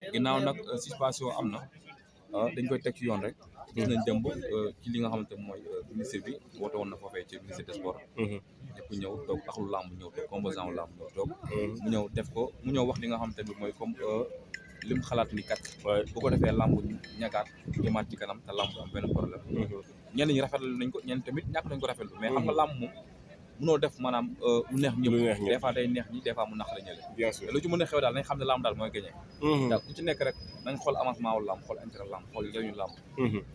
ginnaaw nag suspension am na dañ koy teg ci yoon rek. gis nañ démb ci li nga xamante ne mooy ministre bi woote woon na foofee ci ministre des sports. ñëpp ñëw toog axlu làmb ñëw toog composant làmb ñëw toog. mu ñëw def ko mu ñëw wax li nga xamante ne mooy comme lim xalaat ni kat. bu ko defee làmb ñagaat jëmaat ci kanam te làmb am benn problème. ñenn ñi rafetlu nañ ko ñenn tamit ñàkk nañ ko rafetlu. mais xam nga làmb moom mënoo def maanaam lu neex ñëpp. des fois day neex ñi des fois mu naqari ñële. bien sûr lu ci mën a xew daal nañ xam ne làmb daal mooy gagné. ndax ku ci nekk rek nañ xool avancement wu làmb xool intérêt làmb xool njëriñu làmb.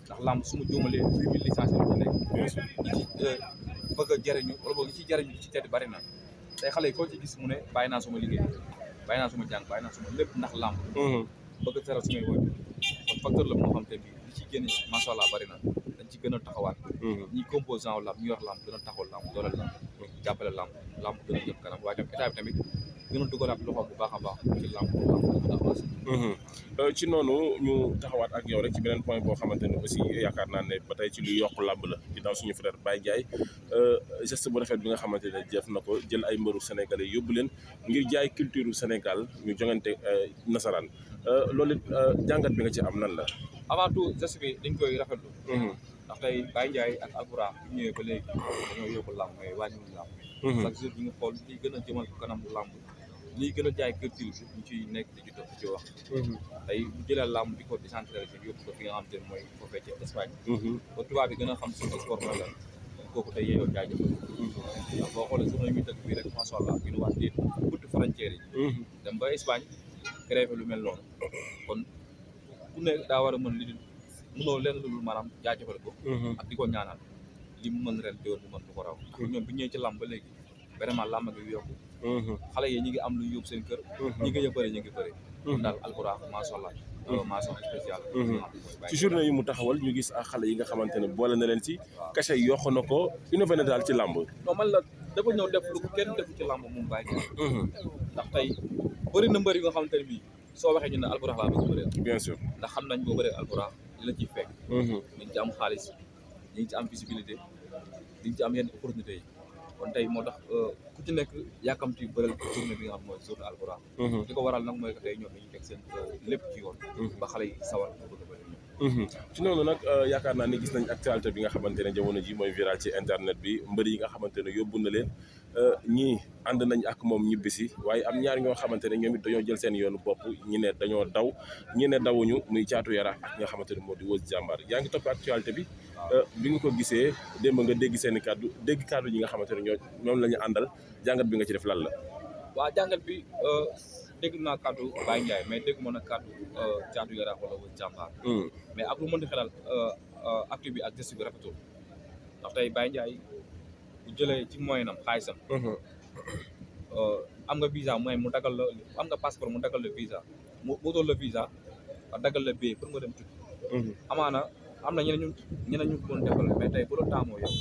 ndax làmb su ma juumalee 8000 licences yi ci nekk. bien sûr ñi ci bëgg a jëriñu wala boog ñi ci jëriñu ci tedd bari na tey xale yi koo ci gis mu ne bàyyi naa suma liggéey bàyyi naa suma jàng bàyyi naa suma lépp ndax làmb. bëgg a teral sumay woy kon facteur la moo xam te bi li ci génn macha allah bari na dañ ci gën a taxawaat. ñi composant wu làmb ñu yor làmb gën a taxawal làmb dooleel làmb jàppale làmb gën a jëm kanam waaye tam état bi tamit gën a dugalaat loxo bu baax a baax ci làmb gën a avancé. ci noonu ñu taxawaat ak yow rek ci beneen point boo xamante ne aussi yaakaar naa ne ba tey ci lu yokk làmb la ginnaaw suñu frère Baye Ndiaye geste bu rafet bi nga xamante ne def na ko jël ay mbëru sénégalais yóbbu leen ngir jaay culture Sénégal ñu jongante nasaraan loolu it jàngat bi nga ci am nan la. avant tout geste bi dañ koy rafetlu. ndax tey Baye Ndiaye ak Alburaax bi ñëwee ba léegi dañoo yóbbu làmb mais wàññiwul làmb. chaque jour ñu ngi xool liy gën a jëmal kanam làmb liy gën a jaay culture bi ñu ciy nekk di ci dox ci wax. tey bu jëlee làmb di ko décentralisé yóbbu ko fi nga xam te ne mooy foofee ci Espagne. ba tubaab bi gën a xam suñu sport mooy lan kooku tey yeeyoo jaajëfal. ndax boo xoolee suñu muy tëgg bii rek macha allah bi ñu wax déet butti frontière yi. dem ba Espagne créé lu mel noonu kon ku ne daa war a mën li mënoo leen lu maanaam jaajëfal ko. ak di ko ñaanal li mu mën ren déwén mu mën lu ko raw. ñoom bi ñëwee ci làmb ba léegi vraiment làmb gi yokku. xale yi ñi ngi am lu yóbbu seen kër. ñi ngi bëri ñu ngi bëri. daal Alburaax macha allah. mention spéciale. ci journée yi mu taxawal ñu gis ak xale yi nga xamante ne boole na leen ci. cachet yokk na ko innové na daal ci làmb. non man la dafa ñëw def lu kenn defu ci làmb moom Baye Ndiaye. ndax tey bëri na mbër yi nga xamante ne bii soo waxee ñu ne Alburaax laa bëgg bëreel. bien sûr ndax xam nañ boo bëree Alburaax li la ciy fekk. dañ ci am xaalis dañ ci am visibilité dañ ci am yenn opportunité yi kon tey moo tax ku ci nekk yàkkamti bëreel journée bi nga xam mooy journée Alburaax. li ko waral nag mooy que tey ñoom dañuy teg seen lépp ci yoon. ba xale yi sawar na bëgg a bëri. ci noonu nag yaakaar naa ne gis nañ actualité bi nga xamante ne jamono ji mooy viral ci internet bi mbër yi nga xamante ne yóbbu na leen ñii ànd nañ ak moom ñibbisi waaye am ñaar ñoo xamante ne ñoom it dañoo jël seen yoonu bopp ñi ne dañoo daw ñi ne dawuñu muy Caatu Yaraax ak nga xamante ne moo di Weuz Diambar yaa ngi topp actualité bi bi nga ko gisee démb nga dégg seen i kàddu dégg kàddu ñi nga xamante ne ñoom la ñu àndal jàngat bi nga ci def lan la. waaw jàngat bi dégg naa kàddu Baye Ndiaye mais dégg mën a kàddu Caatu Yaraax wala Weuz Diambar. mais ak lu mën di xelal actu bi ak geste bi rafetul ndax tey Baye Ndiaye bu jëlee ci moyen am xaalisam. am nga visa mooy mu dagal la am nga passeport mu dagal la visa mu wutal la visa dagal la billet pour nga dem tukki. amaana am na ñeneen ñu ko mën defal mais tey bu la taamoo yow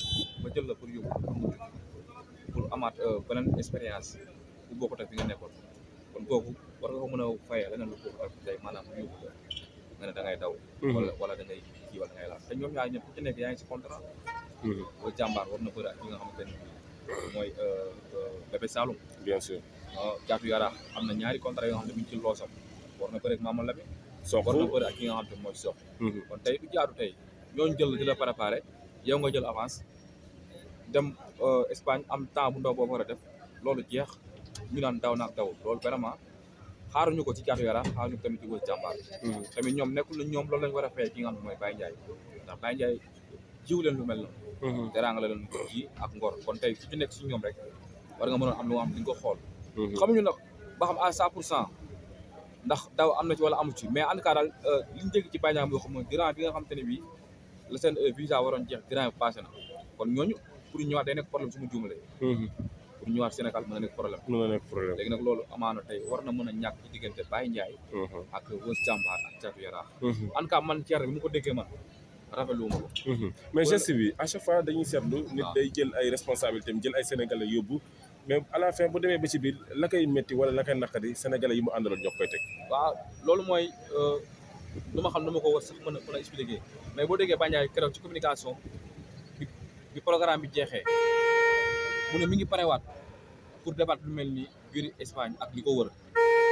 ba jël la pour yóbbu pour mu tukki pour amaat beneen expérience bu bokkut ak fi nga nekkoon kon kooku war nga ko mën a fayee leneen lu ko ak tey maanaam yóbbu la nga ne da ngay daw. wala da ngay kii wala da ngay laal te ñoom ñaar ñëpp ku ci nekk yaa ngi si contrat. Weuz Diambar war na bëri ak ñi nga xamante ne mooy Bébé Saloum. bien sûr. Caatu Yaraax am na ñaari contrat yoo xam ne mi ngi ci loosam war na bëri ak Mama Lamine. Sokh war na bëri ak ki nga xam ne mooy Sokh. kon tey du jaatu tey ñooñu jël di la préparé yow nga jël avance dem Espagne am temps bu ndaw boo war a def loolu jeex ñu naan daw naag dawul loolu vraiment xaaruñu ko ci Caatu Yaraax xaaruñu ko tamit ci Weuz Diambar. tamit ñoom nekkul na ñoom loolu lañ war a fay ki nga xam ne mooy Baye Ndiaye ndax Baye Ndiaye jiw leen lu mel noonu. teraanga la leen ji ak ngor kon tey su ci nekk si ñoom rek war nga mën a am lu nga xam di nga ko xool. xamuñu nag ba xam à 100% ndax daw am na ci wala amu ci mais en tout cas daal li ñu dégg ci Baye Ndiaye boo xam ne durant bi nga xamante ne bii la seen visa waroon jeex durant bi passé na kon ñooñu pour ñu ñëwaat day nekk problème su ma juumalee. pour ñu ñëwaat Sénégal mën na nekk problème. léegi nag loolu amaana tey war na mën a ñàkk ci diggante Baye Ndiaye. ak Weuz Diambar ak Caatu Yaraax. en tout cas man Thierno bi mu ko déggee man rafetlu ma ko. mais geste bi à chaque fois dañuy seetlu. nit day jël ay responsabilités jël ay sénégalais yóbbu. mais à la fin bu demee ba ci biir la koy métti wala la koy naqari sénégalais yi mu àndaloon ñoo koy teg. waaw loolu mooy lu ma xam nu ma ko war sax mën a expliquer mais boo déggee Baye Ndiaye keroog ci communication bi programme bi jeexee mu ne mi ngi parewaat pour débattre lu mel ni biir Espagne ak li ko wër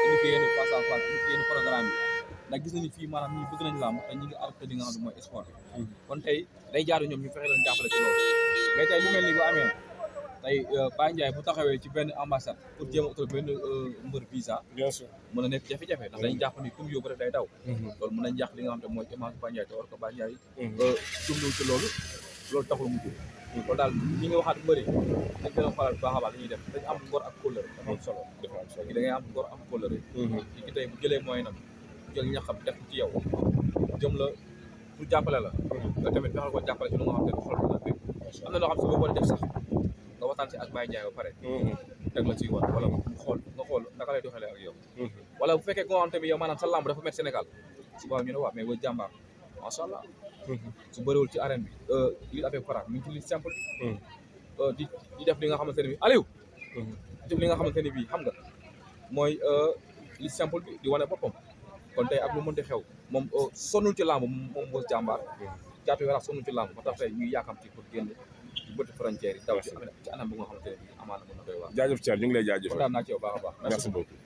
indi fi yenn face à face indi fi yenn programme bi ndax gis nañu fii maanaam ñi bëgg nañu làmb te ñi ngi arrêté li nga xam ne mooy sport bi kon tey day jaaru ñoom ñu fexe leen jàppale ci loolu mais tey lu mel ni bu amee tey Baye Ndiaye bu taxawee ci benn ambassade pour jéem a utal benn mbër visa bien sûr mën a nekk jafe-jafe ndax dañuy jàpp ni comme yóbbu rek day daw loolu mën nañ jàpp li nga xam ne mooy image Baye Ndiaye te war ko Baye Ndiaye jumlu ci loolu taxul mu jóg loolu daal ñi nga waxaat mbëri dañ gën a xoolal bu baax a baax li ñuy def dañ am ngor ak kóllëre dafa am solo da ngay am ngor am kóllëre ci ki tey bu jëlee mooy nam jël ñaxam def ci yow jëm la pour jàppale la nga tamit fexal ko jàppale ci lu nga xam ne xol la dégg am na loo xam si boo ko def sax nga waxtaan si ak Baye Ndiaye ba pare teg la ci yoon wala mu xool nga xool naka lay doxalee ak yow wala bu fekkee koo xam tamit yow maanaam sa lamb dafa met Sénégal si waaw ñu ne waaw mais ba jàmbaar macha allah su bëriwul ci arène bi li avec para mi ngi ci li simple bi di def li nga xamante ne bi Aliou def li nga xamante ne bi xam nga mooy li simple bi di wane boppam kon tey ak lu mënti xew moom sonnul ci lamb moom moo jàmbaar Caatu Yaraax sonnul ci lamb ba tax tey ñuy yaakam ci pour génn ci bëtt frontière yi daw ci anam bu nga xamante ne bi amaana mën na koy wax jaajëf Thiat ñu ngi lay jaajëfal kontaan naa ci yow baax a baax merci beaucoup